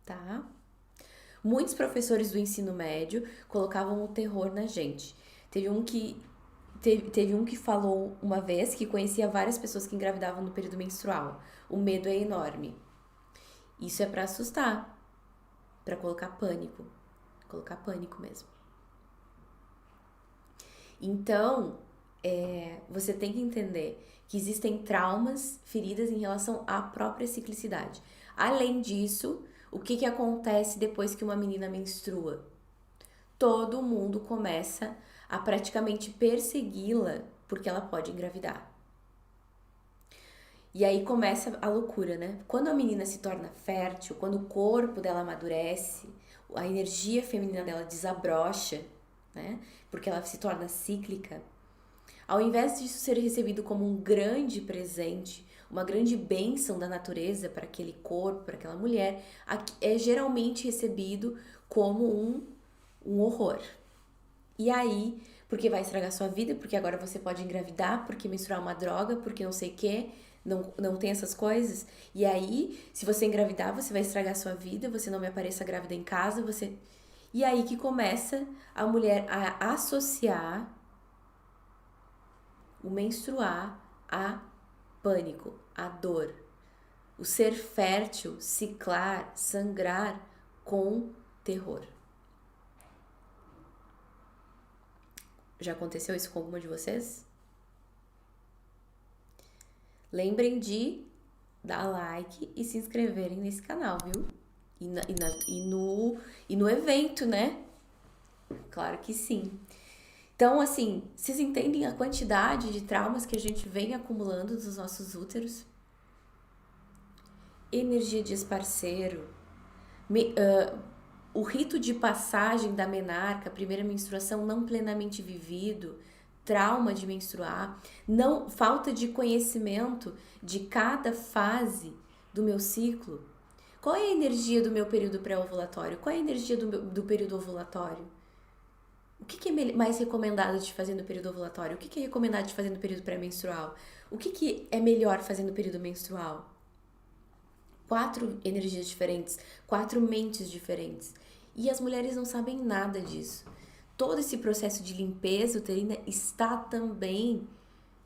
tá? Muitos professores do ensino médio colocavam o terror na gente. Teve um que falou uma vez que conhecia várias pessoas que engravidavam no período menstrual. O medo é enorme. Isso é pra assustar, pra colocar pânico mesmo. Então, você tem que entender que existem traumas, feridas em relação à própria ciclicidade. Além disso, o que acontece depois que uma menina menstrua? Todo mundo começa a praticamente persegui-la porque ela pode engravidar. E aí começa a loucura, né? Quando a menina se torna fértil, quando o corpo dela amadurece, a energia feminina dela desabrocha, né? Porque ela se torna cíclica. Ao invés disso ser recebido como um grande presente, uma grande bênção da natureza para aquele corpo, para aquela mulher, é geralmente recebido como um horror. E aí, porque vai estragar sua vida, porque agora você pode engravidar, porque menstruar é uma droga, porque não sei o quê, não tem essas coisas. E aí, se você engravidar, você vai estragar sua vida, você não me apareça grávida em casa, você... E aí que começa a mulher a associar o menstruar a pânico, a dor. O ser fértil, ciclar, sangrar com terror. Já aconteceu isso com alguma de vocês? Lembrem de dar like e se inscreverem nesse canal, viu? E no evento, né? Claro que sim. Então, assim, vocês entendem a quantidade de traumas que a gente vem acumulando dos nossos úteros? Energia de esparceiro, o rito de passagem da menarca, primeira menstruação não plenamente vivido, trauma de menstruar, não falta de conhecimento de cada fase do meu ciclo. Qual é a energia do meu período pré-ovulatório? Qual é a energia do período ovulatório? O que é mais recomendado de fazer no período ovulatório? O que é recomendado de fazer no período pré-menstrual? O que é melhor fazer no período menstrual? 4 energias diferentes, 4 mentes diferentes. E as mulheres não sabem nada disso. Todo esse processo de limpeza uterina está também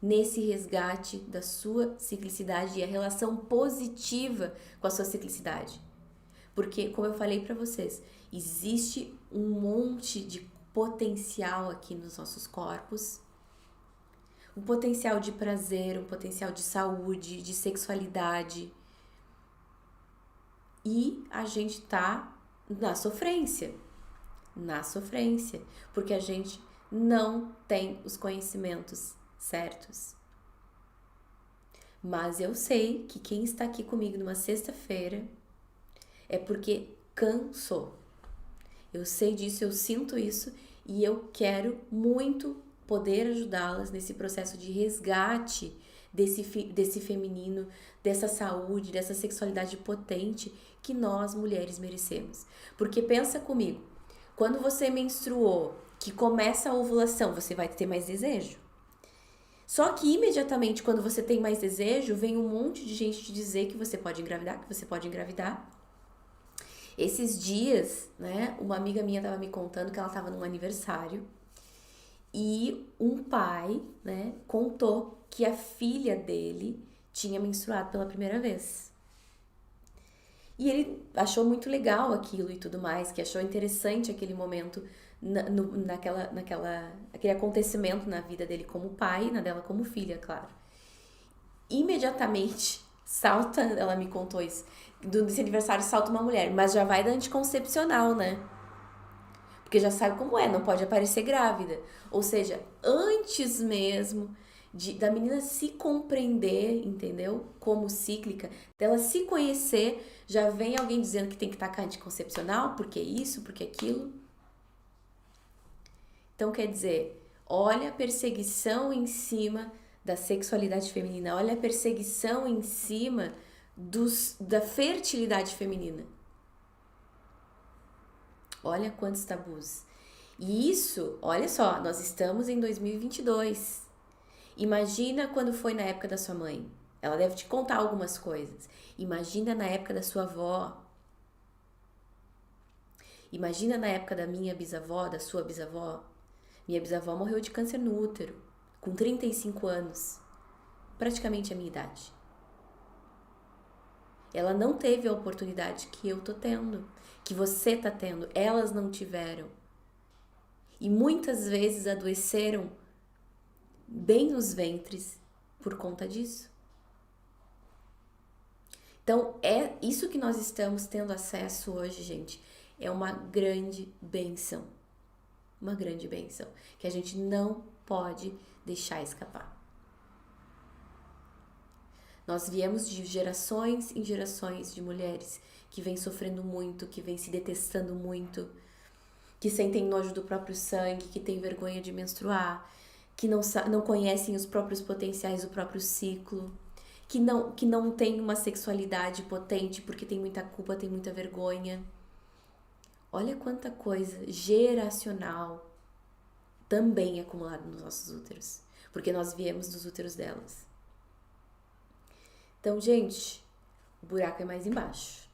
nesse resgate da sua ciclicidade e a relação positiva com a sua ciclicidade. Porque, como eu falei para vocês, existe um monte de potencial aqui nos nossos corpos. Um potencial de prazer, um potencial de saúde, de sexualidade. E a gente tá na sofrência, porque a gente não tem os conhecimentos certos. Mas eu sei que quem está aqui comigo numa sexta-feira é porque cansou. Eu sei disso, eu sinto isso e eu quero muito poder ajudá-las nesse processo de resgate desse feminino, dessa saúde, dessa sexualidade potente que nós mulheres merecemos. Porque pensa comigo, quando você menstruou, que começa a ovulação, você vai ter mais desejo. Só que imediatamente quando você tem mais desejo, vem um monte de gente te dizer que você pode engravidar, Esses dias, né, uma amiga minha tava me contando que ela tava num aniversário e um pai, né, contou que a filha dele tinha menstruado pela primeira vez. E ele achou muito legal aquilo e tudo mais, que achou interessante aquele momento, aquele acontecimento na vida dele como pai e na dela como filha, claro. Imediatamente, ela me contou isso, desse aniversário salta uma mulher, mas já vai da anticoncepcional, né? Porque já sabe como é, não pode aparecer grávida. Ou seja, antes mesmo da menina se compreender, entendeu? Como cíclica, dela se conhecer, já vem alguém dizendo que tem que tacar anticoncepcional, porque isso, porque aquilo. Então, quer dizer, olha a perseguição em cima da sexualidade feminina, olha a perseguição em cima da fertilidade feminina. Olha quantos tabus. E isso, olha só, nós estamos em 2022. Imagina quando foi na época da sua mãe. Ela deve te contar algumas coisas. Imagina na época da sua avó. Imagina na época da minha bisavó, da sua bisavó. Minha bisavó morreu de câncer no útero, com 35 anos, praticamente a minha idade. Ela não teve a oportunidade que eu tô tendo, que você tá tendo, elas não tiveram. E muitas vezes adoeceram bem nos ventres por conta disso. Então, é isso que nós estamos tendo acesso hoje, gente. É uma grande bênção. Uma grande bênção. Que a gente não pode deixar escapar. Nós viemos de gerações em gerações de mulheres que vêm sofrendo muito, que vêm se detestando muito, que sentem nojo do próprio sangue, que têm vergonha de menstruar, que não conhecem os próprios potenciais do próprio ciclo, que não tem uma sexualidade potente porque tem muita culpa, tem muita vergonha. Olha quanta coisa geracional também acumulada nos nossos úteros, porque nós viemos dos úteros delas. Então, gente, o buraco é mais embaixo.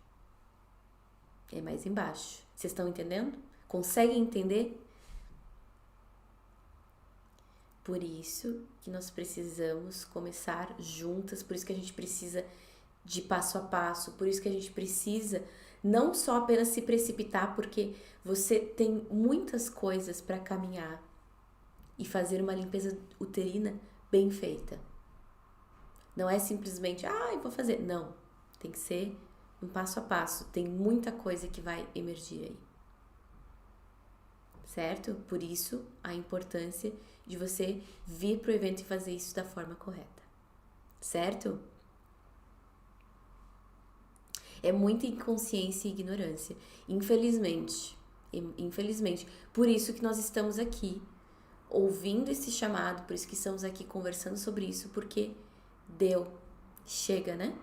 É mais embaixo. Vocês estão entendendo? Conseguem entender? Por isso que nós precisamos começar juntas, por isso que a gente precisa de passo a passo, por isso que a gente precisa não só apenas se precipitar, porque você tem muitas coisas para caminhar e fazer uma limpeza uterina bem feita. Não é simplesmente, eu vou fazer. Não, tem que ser um passo a passo. Tem muita coisa que vai emergir aí. Certo? Por isso, a importância de você vir pro evento e fazer isso da forma correta. Certo? É muita inconsciência e ignorância. Infelizmente. Por isso que nós estamos aqui, ouvindo esse chamado, por isso que estamos aqui conversando sobre isso, porque chega, né?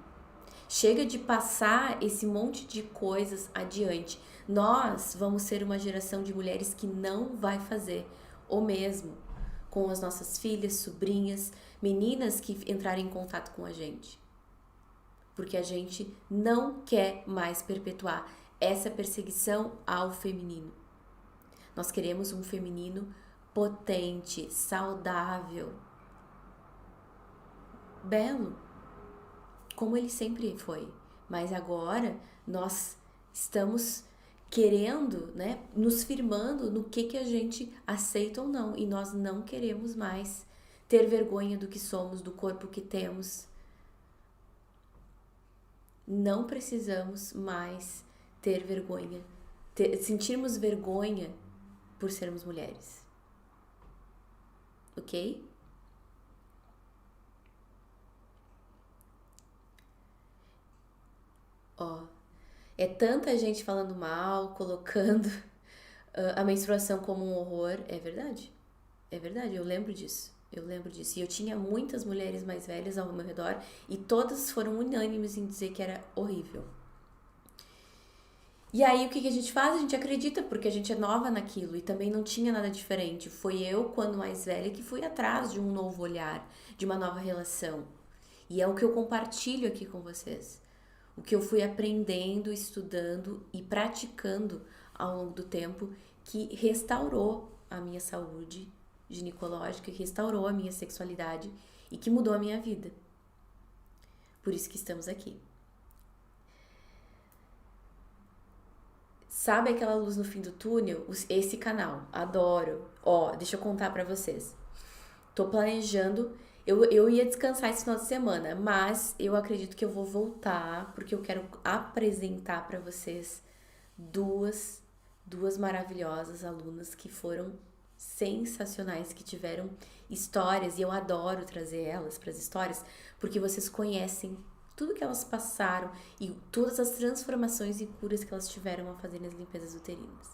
Chega de passar esse monte de coisas adiante. Nós vamos ser uma geração de mulheres que não vai fazer o mesmo com as nossas filhas, sobrinhas, meninas que entrarem em contato com a gente. Porque a gente não quer mais perpetuar essa perseguição ao feminino. Nós queremos um feminino potente, saudável, belo, como ele sempre foi. Mas agora nós estamos querendo, né, nos firmando no que a gente aceita ou não. E nós não queremos mais ter vergonha do que somos, do corpo que temos. Não precisamos mais ter vergonha, sentirmos vergonha por sermos mulheres. Ok? É tanta gente falando mal, colocando a menstruação como um horror. É verdade, eu lembro disso. E eu tinha muitas mulheres mais velhas ao meu redor e todas foram unânimes em dizer que era horrível. E aí o que a gente faz? A gente acredita porque a gente é nova naquilo e também não tinha nada diferente. Foi eu, quando mais velha, que fui atrás de um novo olhar, de uma nova relação. E é o que eu compartilho aqui com vocês. O que eu fui aprendendo, estudando e praticando ao longo do tempo, que restaurou a minha saúde ginecológica, que restaurou a minha sexualidade e que mudou a minha vida. Por isso que estamos aqui. Sabe aquela luz no fim do túnel? Esse canal, adoro. Deixa eu contar pra vocês. Tô planejando, eu ia descansar esse final de semana, mas eu acredito que eu vou voltar, porque eu quero apresentar pra vocês duas maravilhosas alunas que foram sensacionais, que tiveram histórias, e eu adoro trazer elas para as histórias, porque vocês conhecem tudo que elas passaram e todas as transformações e curas que elas tiveram a fazer nas limpezas uterinas.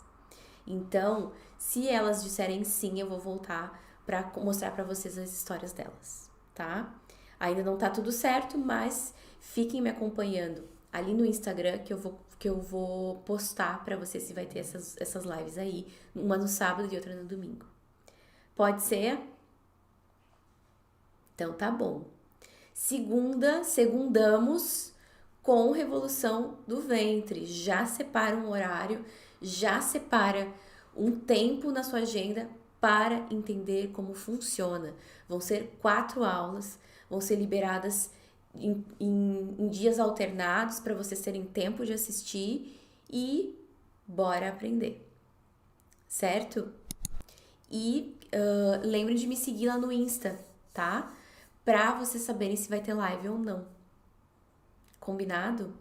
Então, se elas disserem sim, eu vou voltar para mostrar para vocês as histórias delas, tá? Ainda não tá tudo certo, mas fiquem me acompanhando ali no Instagram que eu vou postar para vocês se vai ter essas lives aí, uma no sábado e outra no domingo. Pode ser? Então tá bom. Segundamos com Revolução do Ventre. Já separa um horário, Já separa um tempo na sua agenda para entender como funciona. Vão ser 4 aulas, vão ser liberadas em dias alternados para vocês terem tempo de assistir e bora aprender, certo? E lembrem de me seguir lá no Insta, tá? Pra vocês saberem se vai ter live ou não. Combinado?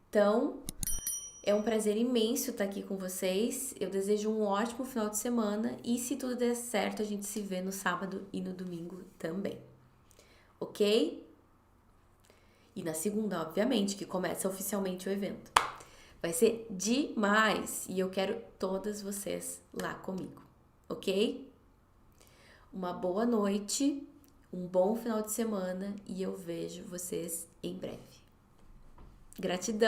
Então, é um prazer imenso estar aqui com vocês. Eu desejo um ótimo final de semana e se tudo der certo, a gente se vê no sábado e no domingo também. Ok? E na segunda, obviamente, que começa oficialmente o evento. Vai ser demais e eu quero todas vocês lá comigo, ok? Uma boa noite, um bom final de semana e eu vejo vocês em breve. Gratidão!